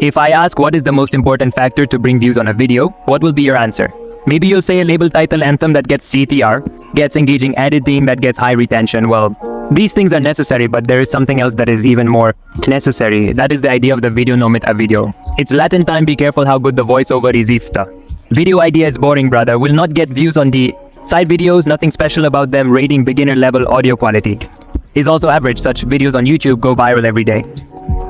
If I ask what is the most important factor to bring views on a video, what will be your answer? Maybe you'll say a label title anthem that gets CTR, gets engaging editing that gets high retention. Well, these things are necessary, but there is something else that is even more necessary. That is the idea of the video nomit a video. It's Latin time, be careful how good the voiceover is ifta. Video idea is boring, brother. Will not get views on the side videos, nothing special about them, rating beginner level audio quality. Is also average, such videos on YouTube go viral every day.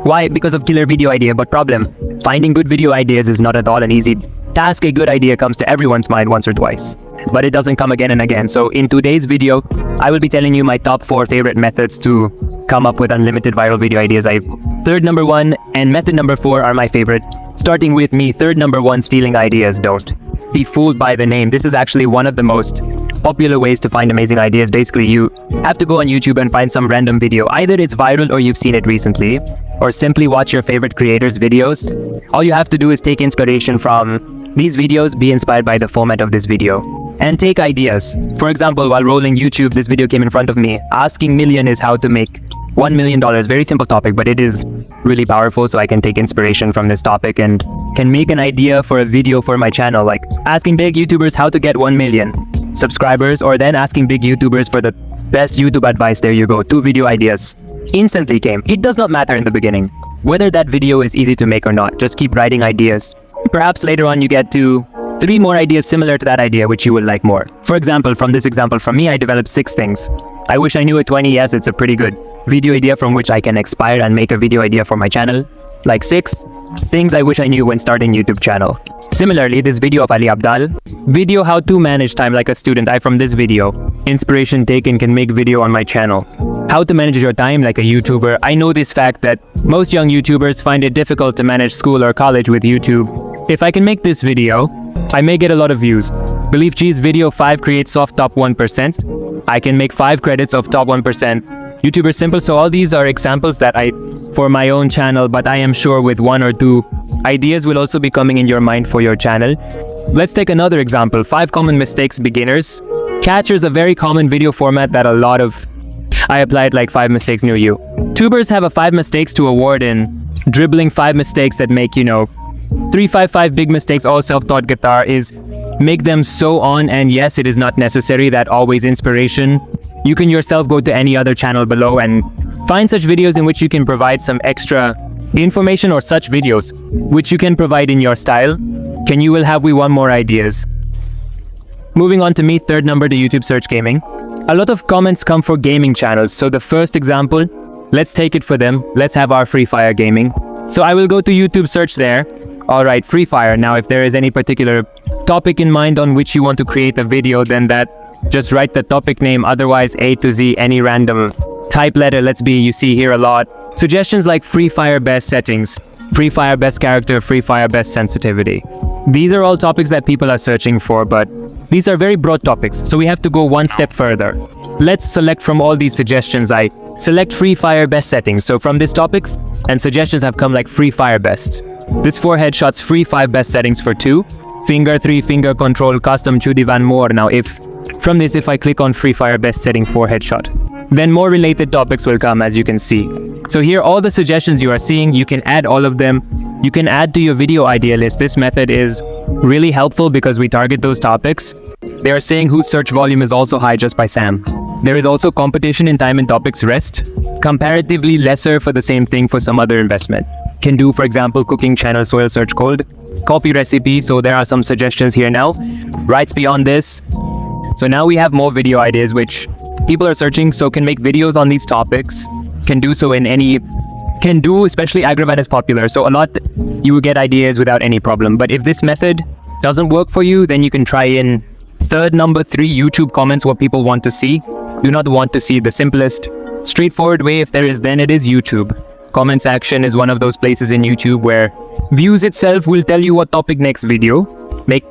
Why? Because of killer video idea, but problem, finding good video ideas is not at all an easy task. A good idea comes to everyone's mind once or twice, but it doesn't come again and again. So in today's video, I will be telling you my top 4 favorite methods to come up with unlimited viral video ideas. Third number 1 and method number 4 are my favorite. Starting with me, third number 1, stealing ideas. Don't be fooled by the name. This is actually one of the most popular ways to find amazing ideas. Basically, you have to go on YouTube and find some random video. Either it's viral or you've seen it recently, or simply watch your favorite creators' videos. All you have to do is take inspiration from these videos, be inspired by the format of this video, and take ideas. For example, while rolling YouTube, this video came in front of me. Asking million is how to make $1 million. Very simple topic, but it is really powerful, so I can take inspiration from this topic and can make an idea for a video for my channel, like asking big YouTubers how to get 1 million subscribers, or then asking big YouTubers for the best YouTube advice. There you go, 2 video ideas instantly came. It does not matter in the beginning whether that video is easy to make or not. Just keep writing ideas. Perhaps later on you get to 3 more ideas similar to that idea which you will like more. For example, from this example from me, I developed 6 things. I wish I knew at 20. Yes, it's a pretty good video idea from which I can expire and make a video idea for my channel. Like 6 things I wish I knew when starting YouTube channel. Similarly, this video of Ali Abdal, video how to manage time like a student. I from this video, inspiration taken, can make video on my channel. How to manage your time like a YouTuber. I know this fact that most young YouTubers find it difficult to manage school or college with YouTube. If I can make this video, I may get a lot of views. Believe cheese video 5 creates soft top 1%. I can make 5 credits of top 1%. YouTuber simple. So all these are examples that I for my own channel, but I am sure with 1 or 2 ideas will also be coming in your mind for your channel. Let's take another example. 5 common mistakes beginners. Catcher's a very common video format that I applied like 5 mistakes new you. Tubers have a 5 mistakes to award in dribbling 5 mistakes that make 355 big mistakes. All self-taught guitar is make them so on, and yes, it is not necessary that always inspiration. You can yourself go to any other channel below and find such videos in which you can provide some extra information, or such videos which you can provide in your style. You will have 1 more ideas. Moving on to me, third number, the YouTube search gaming. A lot of comments come for gaming channels. So the first example, let's take it for them. Let's have our Free Fire gaming. So I will go to YouTube search there. Alright, Free Fire. Now if there is any particular topic in mind on which you want to create a video, then just write the topic name. Otherwise A to Z, any random type letter. Let's be, you see here a lot. Suggestions like Free Fire best settings, Free Fire best character, Free Fire best sensitivity. These are all topics that people are searching for, but these are very broad topics, so we have to go 1 step further. Let's select from all these suggestions. I select Free Fire best settings. So from these topics and suggestions have come like Free Fire best. This 4 headshots, Free 5 best settings for 2, finger 3 finger control, custom chudivan more. Now if I click on Free Fire best setting 4 headshot, then more related topics will come, as you can see. So here all the suggestions you are seeing, you can add all of them. You can add to your video idea list. This method is really helpful because we target those topics. They are saying whose search volume is also high just by Sam. There is also competition in time and topics rest. Comparatively lesser for the same thing for some other investment. Can do, for example, cooking channel, soil search cold, coffee recipe. So there are some suggestions here now. Rights beyond this. So now we have more video ideas which people are searching, so can make videos on these topics. Can do so in any, especially Agravan is popular. So a lot, you will get ideas without any problem. But if this method doesn't work for you, then you can try in third number 3, YouTube comments, what people want to see. Do not want to see the simplest, straightforward way. If there is, then it is YouTube. Comment section is one of those places in YouTube where views itself will tell you what topic next video.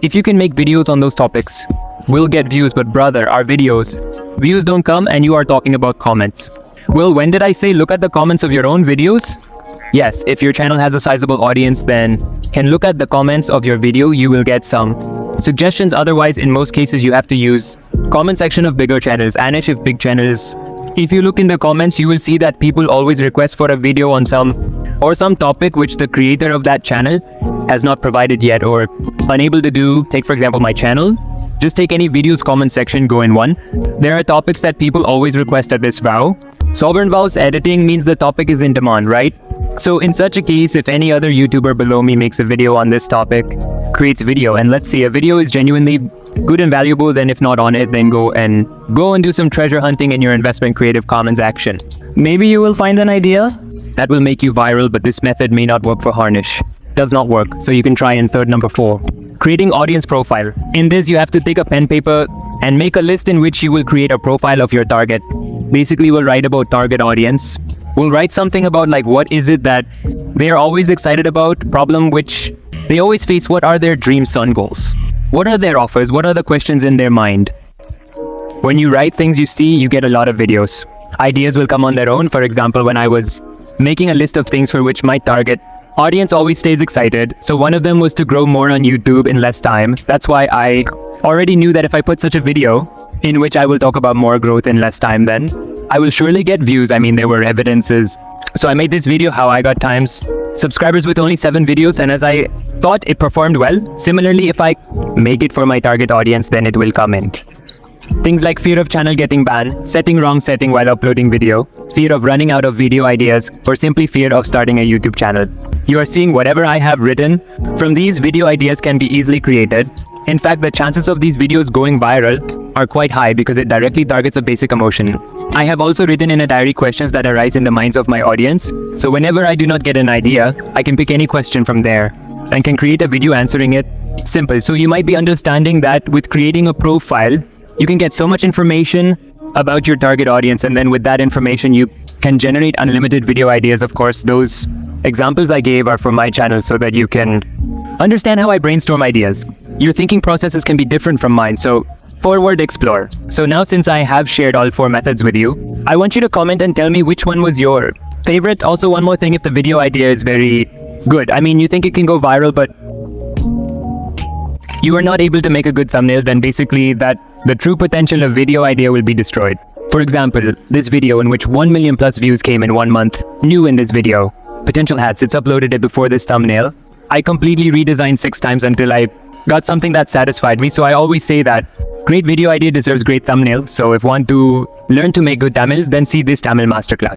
If you can make videos on those topics, we'll get views. But brother, our views don't come and you are talking about comments. Well, when did I say look at the comments of your own videos? Yes, if your channel has a sizable audience, then can look at the comments of your video. You will get some suggestions. Otherwise, in most cases, you have to use comment section of bigger channels. Anish, if big channels If you look in the comments, you will see that people always request for a video on some topic which the creator of that channel has not provided yet or unable to do. Take for example my channel. Just take any videos comment section, go in one. There are topics that people always request at this vow. Sovereign vows editing means the topic is in demand, right? So in such a case, if any other YouTuber below me makes a video on this topic, creates video, and let's say a video is genuinely good and valuable, then if not on it, then go and do some treasure hunting in your investment Creative Commons action. Maybe you will find an idea that will make you viral, but this method may not work for Harnish. Does not work, so you can try in third number 4. Creating audience profile. In this, you have to take a pen paper and make a list in which you will create a profile of your target. Basically, we'll write about target audience. We'll write something about like what is it that they are always excited about, problem which they always face, what are their dreams and goals, what are their offers, what are the questions in their mind. When you write things you see, you get a lot of videos. Ideas will come on their own. For example, when I was making a list of things for which my target audience always stays excited, so one of them was to grow more on YouTube in less time. That's why I already knew that if I put such a video in which I will talk about more growth in less time, then I will surely get views. I mean, there were evidences. So I made this video how I got times subscribers with only 7 videos, and as I thought, it performed well. Similarly, if I make it for my target audience, then it will come in. Things like fear of channel getting banned, setting wrong setting while uploading video, fear of running out of video ideas, or simply fear of starting a YouTube channel. You are seeing whatever I have written from these video ideas can be easily created. In fact, the chances of these videos going viral are quite high because it directly targets a basic emotion. I have also written in a diary questions that arise in the minds of my audience. So whenever I do not get an idea, I can pick any question from there and can create a video answering it. Simple. So you might be understanding that with creating a profile, you can get so much information about your target audience, and then with that information, you can generate unlimited video ideas. Of course, those examples I gave are from my channel so that you can understand how I brainstorm ideas. Your thinking processes can be different from mine, so forward explore. So now since I have shared all 4 methods with you, I want you to comment and tell me which one was your favorite. Also, one more thing, if the video idea is very good, I mean, you think it can go viral, but you are not able to make a good thumbnail, then basically that the true potential of video idea will be destroyed. For example, this video in which 1 million plus views came in 1 month, new in this video, potential hats, it's uploaded it before this thumbnail. I completely redesigned 6 times until I got something that satisfied me. So I always say that great video idea deserves great thumbnail. So if you want to learn to make good Tamils, then see this Tamil masterclass.